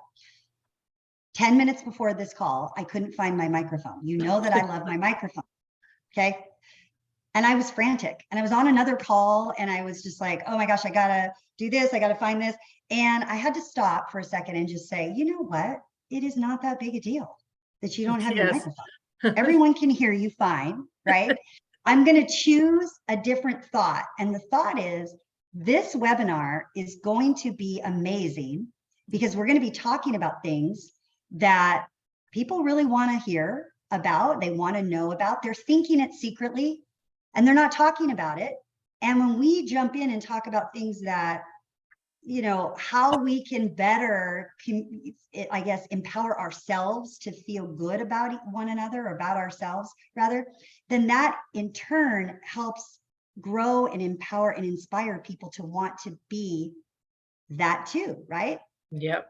10 minutes before this call, I couldn't find my microphone. You know that I love my microphone. Okay. And I was frantic and I was on another call and I was just like, oh my gosh, I gotta do this. I gotta find this. And I had to stop for a second and just say, you know what? It is not that big a deal that you don't have your Yes. microphone. Everyone can hear you fine, right? I'm going to choose a different thought. And the thought is, this webinar is going to be amazing because we're going to be talking about things that people really want to hear about. They want to know about. They're thinking it secretly and they're not talking about it. And when we jump in and talk about things that, you know, how we can better, I guess, empower ourselves to feel good about one another, or about ourselves rather, then that in turn helps grow and empower and inspire people to want to be that too, right? Yep.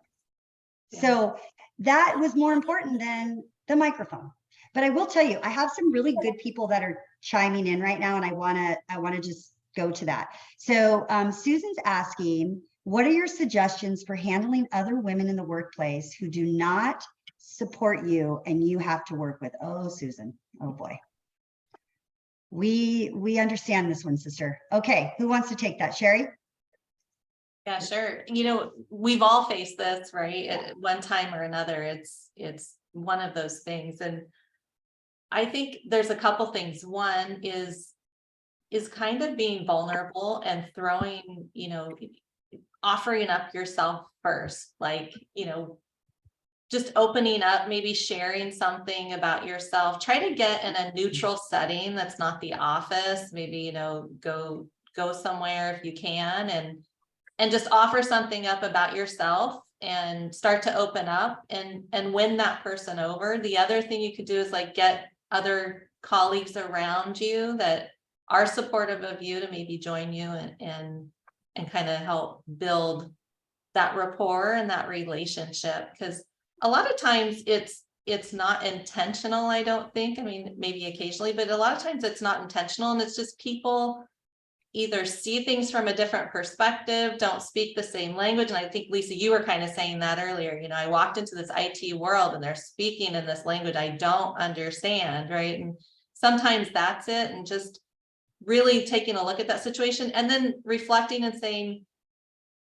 So that was more important than the microphone. But I will tell you, I have some really good people that are chiming in right now, and I want to just go to that. So Susan's asking, what are your suggestions for handling other women in the workplace who do not support you and you have to work with? Oh, Susan, oh boy. We understand this one, sister. Okay, who wants to take that? Sherry? Yeah, sure. You know, we've all faced this, right? At one time or another, it's one of those things. And I think there's a couple things. One is kind of being vulnerable and throwing, you know, offering up yourself first, like, you know, just opening up, maybe sharing something about yourself. Try to get in a neutral setting that's not the office. Maybe, you know, go somewhere if you can, and just offer something up about yourself and start to open up and win that person over. The other thing you could do is like get other colleagues around you that are supportive of you to maybe join you and kind of help build that rapport and that relationship. Because a lot of times it's not intentional, I don't think. I mean, maybe occasionally, but a lot of times it's not intentional, and it's just people either see things from a different perspective, don't speak the same language. And I think, Lisa, you were kind of saying that earlier. You know, I walked into this IT world and they're speaking in this language I don't understand, right? And sometimes that's it. And just really taking a look at that situation and then reflecting and saying,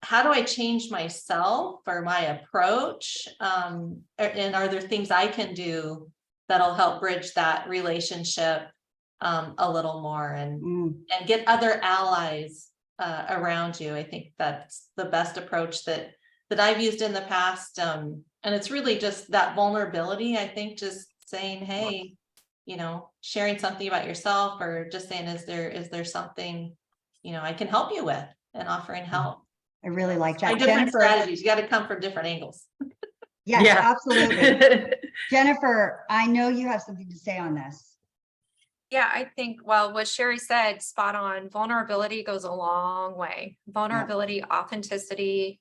how do I change myself or my approach? And are there things I can do that'll help bridge that relationship a little more and get other allies around you? I think that's the best approach that I've used in the past. And it's really just that vulnerability. I think just saying, hey, you know, sharing something about yourself, or just saying, is there something, you know, I can help you with, and offering help. I really like that. Different Jennifer, strategies. You got to come from different angles. yes, Yeah. absolutely. Jennifer, I know you have something to say on this. Yeah, I think, well, what Sherry said, spot on. Vulnerability goes a long way. Vulnerability, authenticity.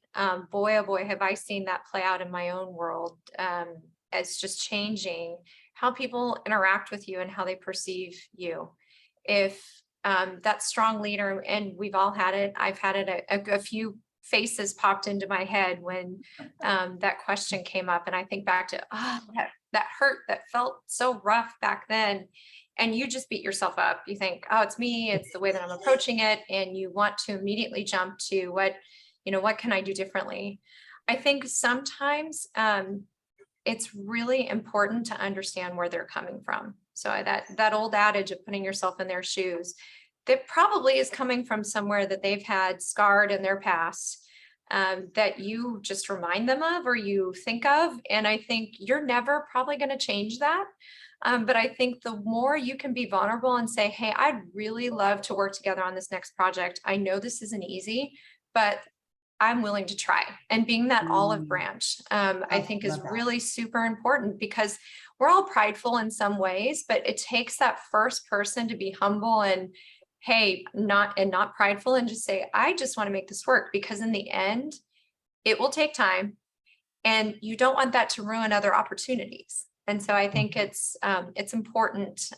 Boy, oh boy, have I seen that play out in my own world. As just changing how people interact with you and how they perceive you. If that strong leader, and we've all had it, I've had it, a few faces popped into my head when that question came up. And I think back to, that hurt, that felt so rough back then. And you just beat yourself up. You think, oh, it's me, it's the way that I'm approaching it. And you want to immediately jump to what can I do differently? I think sometimes it's really important to understand where they're coming from. So that old adage of putting yourself in their shoes, that probably is coming from somewhere that they've had scarred in their past, that you just remind them of, or you think of. And I think you're never probably going to change that. But I think the more you can be vulnerable and say, hey, I'd really love to work together on this next project. I know this isn't easy, but I'm willing to try. And being that olive branch, I think is really super important, because we're all prideful in some ways, but it takes that first person to be humble and, hey, not prideful, and just say, I just want to make this work, because in the end, it will take time, and you don't want that to ruin other opportunities. And so I think it's important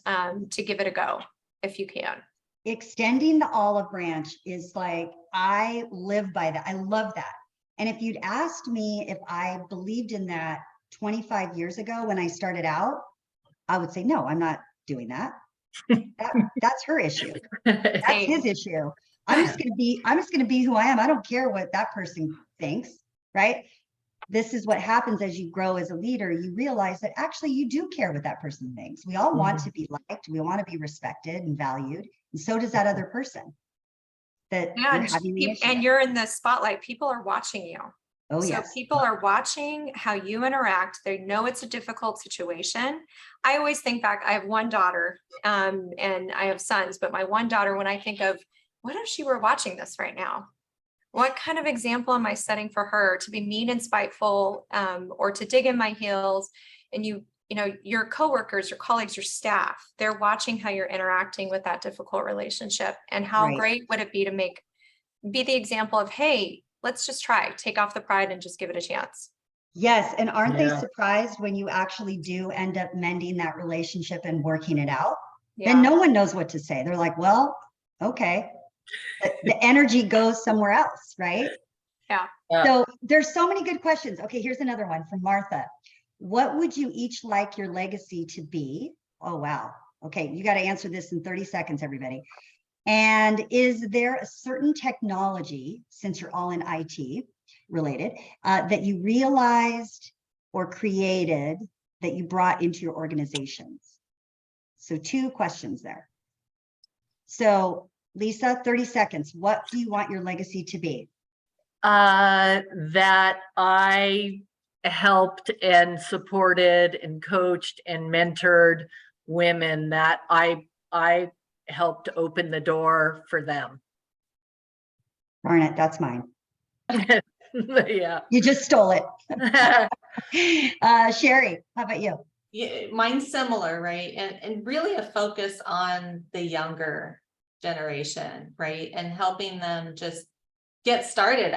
to give it a go if you can. Extending the olive branch is like, I live by that. I love that. And if you'd asked me if I believed in that 25 years ago when I started out, I would say, no, I'm not doing that. That's her issue. That's his issue. I'm just going to be who I am. I don't care what that person thinks, right? This is what happens as you grow as a leader. You realize that actually you do care what that person thinks. We all want to be liked. We want to be respected and valued. And so does that other person that you're having the issue And with. you're in the spotlight. People are watching you. Oh, So yes. people are watching how you interact. They know it's a difficult situation. I always think back, I have one daughter, and I have sons, but my one daughter, when I think of, what if she were watching this right now? What kind of example am I setting for her to be mean and spiteful, or to dig in my heels? And you know, your coworkers, your colleagues, your staff, they're watching how you're interacting with that difficult relationship. And how Right. great would it be to be the example of, hey, let's just take off the pride and just give it a chance. Yes. And aren't they Yeah. surprised when you actually do end up mending that relationship and working it out? Yeah. Then no one knows what to say. They're like, well, okay. The energy goes somewhere else, right? Yeah. So there's so many good questions. Okay, here's another one from Martha. What would you each like your legacy to be? Oh, wow. Okay, you got to answer this in 30 seconds, everybody. And is there a certain technology, since you're all in IT related, that you realized or created that you brought into your organizations? So 2 questions there. So Lisa, 30 seconds. What do you want your legacy to be? That I helped and supported and coached and mentored women that I helped open the door for them. Darn it, that's mine. Yeah. You just stole it. Sherry, how about you? Yeah, mine's similar, right? And really a focus on the younger generation, right? And helping them just get started.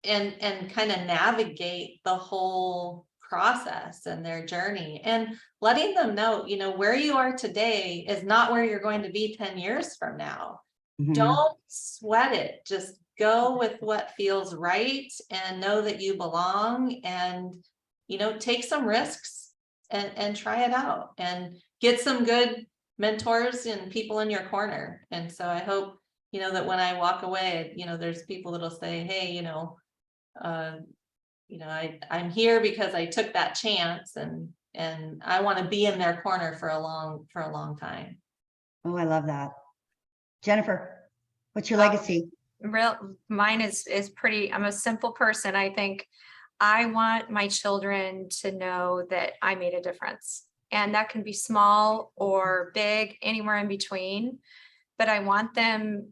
And kind of navigate the whole process and their journey, and letting them know, you know, where you are today is not where you're going to be 10 years from now. Mhm. Don't sweat it. Just go with what feels right and know that you belong, and, you know, take some risks and try it out and get some good mentors and people in your corner. And so I hope, you know, that when I walk away, you know, there's people that'll say, hey, you know, I'm here because I took that chance, and I want to be in their corner for a long time. Oh, I love that. Jennifer, what's your legacy? Mine is pretty, I'm a simple person. I think I want my children to know that I made a difference, and that can be small or big, anywhere in between. But I want them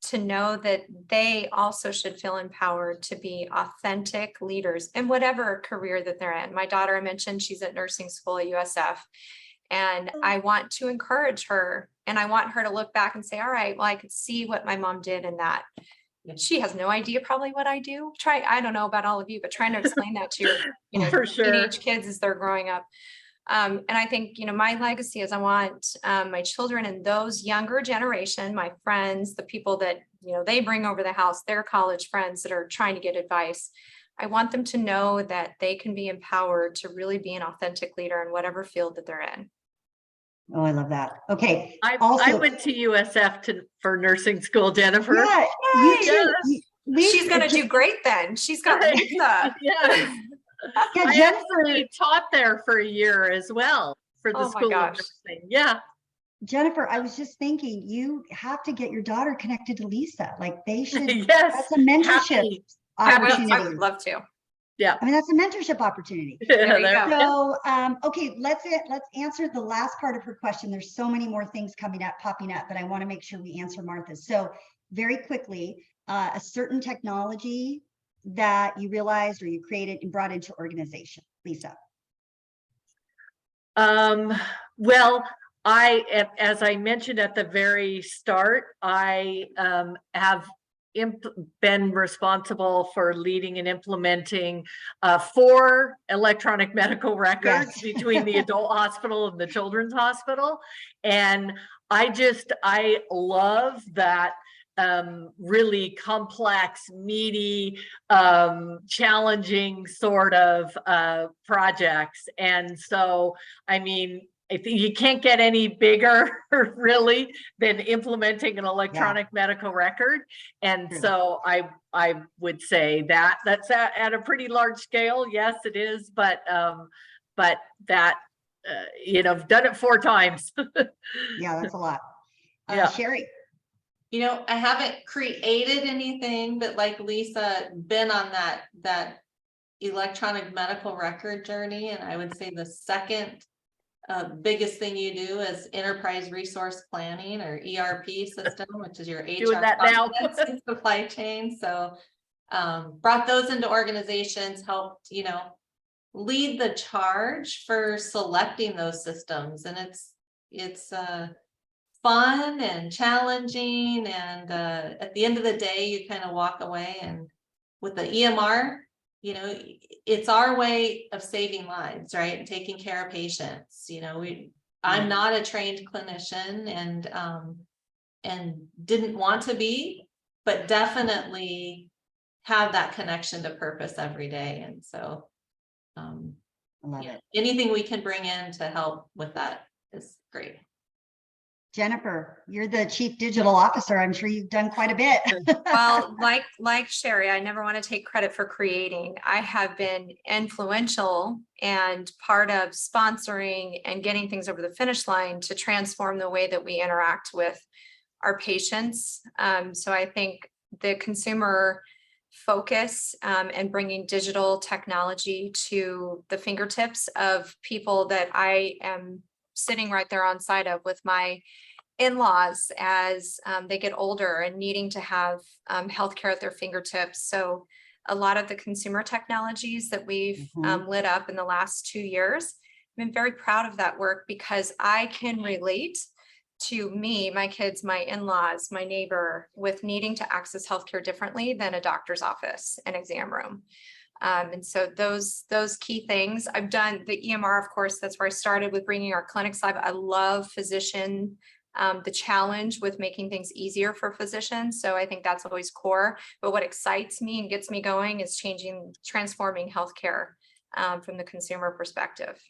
to know that they also should feel empowered to be authentic leaders in whatever career that they're in. My daughter, I mentioned, she's at nursing school at USF, and I want to encourage her, and I want her to look back and say, all right, well, I could see what my mom did in that. She has no idea probably what I do. I don't know about all of you, but trying to explain that to your For sure. teenage kids as they're growing up. And I think, you know, my legacy is I want my children and those younger generation, my friends, the people that, you know, they bring over the house, their college friends that are trying to get advice. I want them to know that they can be empowered to really be an authentic leader in whatever field that they're in. Oh, I love that. Okay. I Also, went to USF for nursing school, Jennifer. yeah, you Yay! too. She's going to do great then. She's got Lisa. Yes. Yeah, I Jennifer, actually taught there for a year as well for the Oh my school of gosh. nursing. Yeah. Jennifer, I was just thinking, you have to get your daughter connected to Lisa. Like they should, Yes. that's a mentorship Happy. I opportunity. would love to. Yeah. I mean, that's a mentorship opportunity. There you There- go. So, okay, let's answer the last part of her question. There's so many more things popping up, but I want to make sure we answer Martha's. So very quickly, a certain technology that you realized or you created and brought into organization, Lisa. Well, as I mentioned at the very start, I have been responsible for leading and implementing 4 electronic medical records Yes. between the adult hospital and the children's hospital. And I love that really complex, meaty, challenging sort of projects. And so, I mean, I think you can't get any bigger really than implementing an electronic medical record. And True. so I would say that that's at a pretty large scale. Yes, it is, but that I've done it 4 times. Yeah, that's a lot. Yeah. Sherry. I haven't created anything, but like Lisa, been on that electronic medical record journey. And I would say the second biggest thing you do is enterprise resource planning, or ERP system, which is your HR Doing that now. and supply chain. So brought those into organizations, helped, lead the charge for selecting those systems. And it's fun and challenging, and at the end of the day you kind of walk away, and with the EMR, it's our way of saving lives, right, and taking care of patients. I'm not a trained clinician, and didn't want to be, but definitely have that connection to purpose every day. And so I love it. anything we can bring in to help with that is great. Jennifer, you're the Chief Digital Officer. I'm sure you've done quite a bit. Well, like Sherry, I never want to take credit for creating. I have been influential and part of sponsoring and getting things over the finish line to transform the way that we interact with our patients. So I think the consumer focus and bringing digital technology to the fingertips of people that I am sitting right there on side of with my in-laws as they get older and needing to have healthcare at their fingertips. So a lot of the consumer technologies that we've lit up in the last 2 years, I've been very proud of that work, because I can relate to me, my kids, my in-laws, my neighbor, with needing to access healthcare differently than a doctor's office and exam room. And so those key things I've done. The EMR, of course, that's where I started with bringing our clinics live. I love physician, the challenge with making things easier for physicians. So I think that's always core. But what excites me and gets me going is transforming healthcare from the consumer perspective.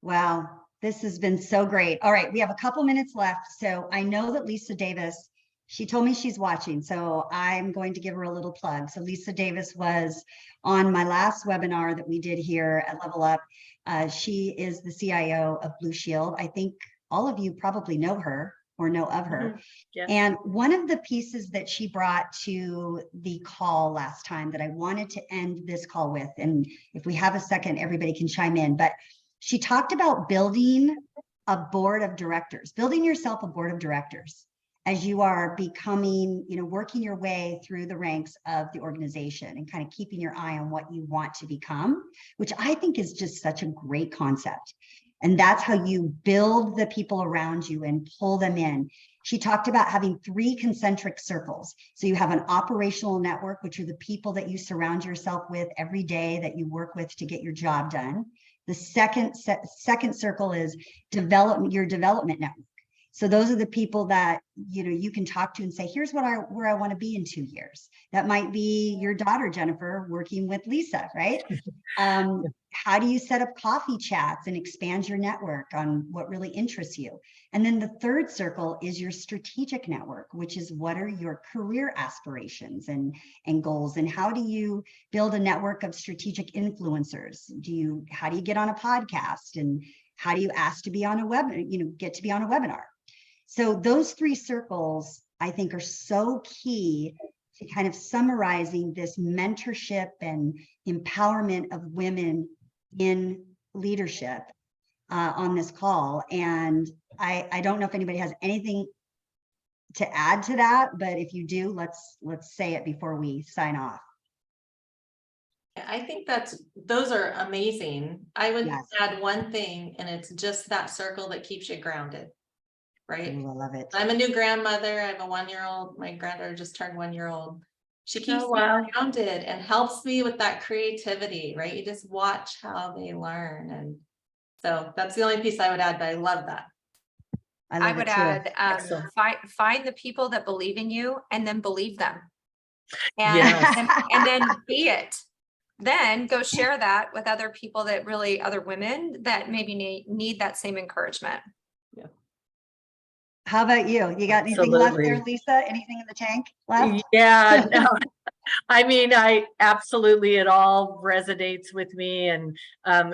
Wow, this has been so great. All right, we have a couple minutes left. So I know that Lisa Davis, she told me she's watching, so I'm going to give her a little plug. So Lisa Davis was on my last webinar that we did here at Level Up. She is the CIO of Blue Shield. I think all of you probably know her or know of her. Yeah. And one of the pieces that she brought to the call last time that I wanted to end this call with, and if we have a second, everybody can chime in, but she talked about building a board of directors, building yourself a board of directors as you are becoming, working your way through the ranks of the organization and kind of keeping your eye on what you want to become, which I think is just such a great concept. And that's how you build the people around you and pull them in. She talked about having 3 concentric circles. So you have an operational network, which are the people that you surround yourself with every day that you work with to get your job done. The second circle is your development network. So those are the people that, you can talk to and say, here's where I want to be in 2 years. That might be your daughter, Jennifer, working with Lisa, right? How do you set up coffee chats and expand your network on what really interests you? And then the third circle is your strategic network, which is what are your career aspirations and goals? And how do you build a network of strategic influencers? How do you get on a podcast? And how do you ask to be on a get to be on a webinar? So those 3 circles, I think, are so key to kind of summarizing this mentorship and empowerment of women in leadership on this call. And I don't know if anybody has anything to add to that, but if you do, let's say it before we sign off. I think those are amazing. I would Yes. add one thing, and it's just that circle that keeps you grounded. Right? Ooh, I love it. I'm a new grandmother. I have a 1-year-old. My granddaughter just turned 1-year-old. She keeps Oh, wow. me grounded and helps me with that creativity, right? You just watch how they learn. And so that's the only piece I would add, but I love that. I I love would it too. add, Excellent. find the people that believe in you and then believe them. Yes. And then be it. Then go share that with other people other women that maybe need that same encouragement. How about you? You got anything left there, Absolutely. Lisa? Anything in the tank left? Yeah, no, I mean, it all resonates with me, and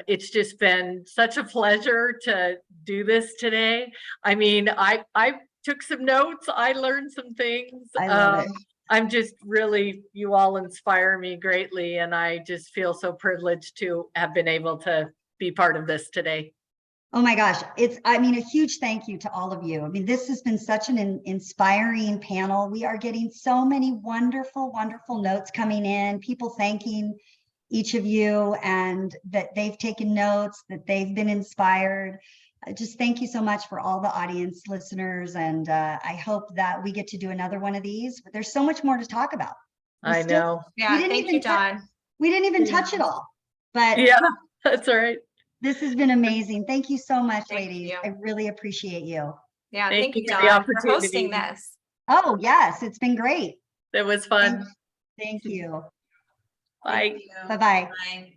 it's just been such a pleasure to do this today. I mean, I took some notes, I learned some things. I love it. I'm just really, you all inspire me greatly, and I just feel so privileged to have been able to be part of this today. Oh my gosh, I mean, a huge thank you to all of you. I mean, this has been such an inspiring panel. We are getting so many wonderful, wonderful notes coming in, people thanking each of you and that they've taken notes, that they've been inspired. Just thank you so much for all the audience listeners. And I hope that we get to do another one of these, but there's so much more to talk about. I know. Yeah, didn't thank even you, Dawn. We didn't even touch it all, but Yeah, that's all right. this has been amazing. Thank you so much, Thank ladies. you. I really appreciate you. Yeah, Thank thank you, you for the Dawn, for hosting opportunity. this. Oh, yes, it's been great. It was fun. Thank you. Bye. Thank you. Bye-bye. Bye.